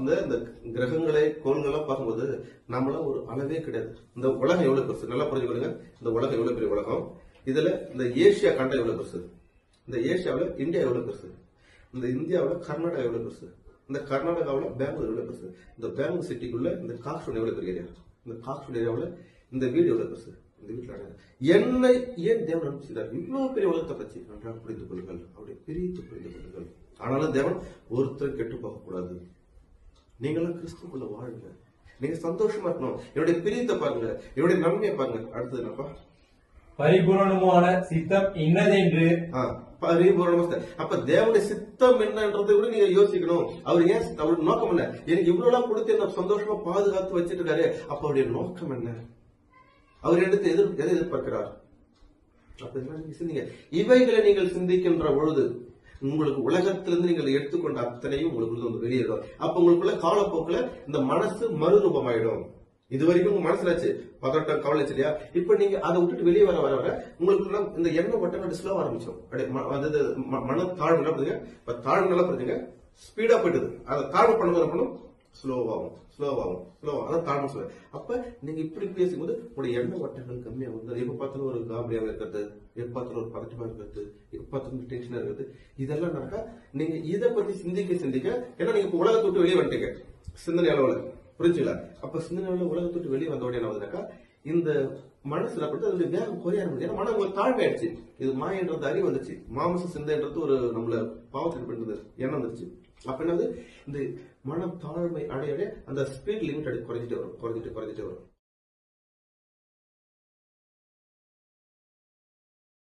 இந்த கிரகங்களை கோள்களை பார்க்கும்போது நம்மளாம் ஒரு அளவே கிடையாது. இந்த உலகம் எவ்வளவு பெருசு நல்லா புரிஞ்சுக்கொள்ளுங்க. இந்த உலகம் எவ்வளவு பெரிய உலகம். இதுல இந்த ஏசியா கண்டம் எவ்வளவு பெருசு, இந்த ஏசியாவில இந்தியா எவ்வளவு பெருசு, இந்த இந்தியாவில கர்நாடகா எவ்வளவு பெருசு, இந்த கர்நாடகாவில பெங்களூர் எவ்வளவு பெருசு, இந்த பெங்களூர் சிட்டிக்குள்ள இந்த காக்ஸ்டோன் எவ்வளவு பெரிய ஏரியா, இந்த காக்ஸ்டோன் ஏரியாவில இந்த வீடு எவ்வளவு பெருசு, இந்த வீட்டுல என்னை ஏன் தேவன் அனுப்பிச்சிருந்தார் இவ்வளவு பெரிய உலகத்தை பற்றி நன்றாக புரிந்து கொள்ளுங்கள், அப்படி பிரித்து புரிந்து கொள்ளுங்கள். ஆனாலும் தேவன் ஒருத்தர் கெட்டு போக கூடாது. நீங்களும் கிறிஸ்துக்குள்ள வாழுங்க, நீங்க சந்தோஷமா இருக்கணும். என்னுடைய பிரியத்தை பாருங்க, என்னுடைய நன்மையை பாருங்க. அடுத்தது என்னப்பா, பரிபூரணமான சித்தம் என்னதென்று. பரிபூரணமா. அப்ப தேவனுடைய சித்தம் என்னன்றதை கூட நீங்க யோசிக்கணும். அவர் ஏன், அவருடைய நோக்கம் என்ன? எனக்கு இவ்வளவு எல்லாம் கொடுத்து என்ன சந்தோஷமா பாதுகாத்து வச்சிட்டு இருக்காரு. அப்ப அவருடைய நோக்கம் என்ன? அவர் எடுத்து எதை எதிர்பார்க்கிறார்? சிந்திங்க. இவைகளை நீங்கள் சிந்திக்கின்ற பொழுது உங்களுக்கு உலகத்திலிருந்து நீங்கள் எடுத்துக்கொண்ட அத்தனையும் உங்களுக்கு வெளியேறும். அப்ப உங்களுக்குள்ள காலப்போக்கில் இந்த மனசு மறுரூபமாயிடும். இது வரைக்கும் உங்க மனசுலாச்சு பதட்டம் கவலை இல்லையா? இப்ப நீங்க அதை விட்டுட்டு வெளியே வர வர வர உங்களுக்கு இந்த எண்ணெய் வட்டங்கள் ஸ்லோ ஆரம்பிச்சோம். மன தாழ்வு என்ன பண்ணுங்க, இப்ப தாழ்வு நல்லா பண்ணுங்க, ஸ்பீடா போயிடுது. அதை தாழ்வு பண்ணும்போது ஸ்லோவாகும் ஸ்லோவாகும் ஸ்லோவாகும், அதான் தாழ்வு சொல்ல. அப்ப நீங்க இப்படி பேசும்போது உங்களுடைய எண்ணெய் வட்டங்கள் கம்மியாகும். எப்ப பார்த்தாலும் ஒரு காமெடியாக இருக்கிறது, எப்ப பார்த்தாலும் ஒரு பதட்டமா இருக்கிறது, எப்ப பார்த்தாலும் டென்ஷனா இருக்கிறது, இதெல்லாம் நடக்க நீங்க இதை பத்தி சிந்திக்க ஏன்னா நீங்க இப்ப உலகத்தை விட்டு வெளியே வந்துட்டீங்க சிந்தனை அளவுல, புரிஞ்சுங்களா? அப்ப சிந்தனை அளவுல உலகத்தை விட்டு வெளியே வந்த உடனே என்ன ஆகுதுனாக்கா இந்த மனசுல பட்டு அதுல வேகம் குறைய ஆரம்பிச்சு. ஏன்னா மனம் ஒரு தாழ்மை ஆயிடுச்சு. இது மாயன்றது அறிவு வந்துச்சு, மாமச சிந்தைன்றது ஒரு நம்மள பாவத்தில் பண்றது எண்ணம் வந்துருச்சு. அப்ப என்னது, இந்த மனம் தாழ்மை அடைய அந்த ஸ்பீட் லிமிட் குறைஞ்சிட்டே வரும்.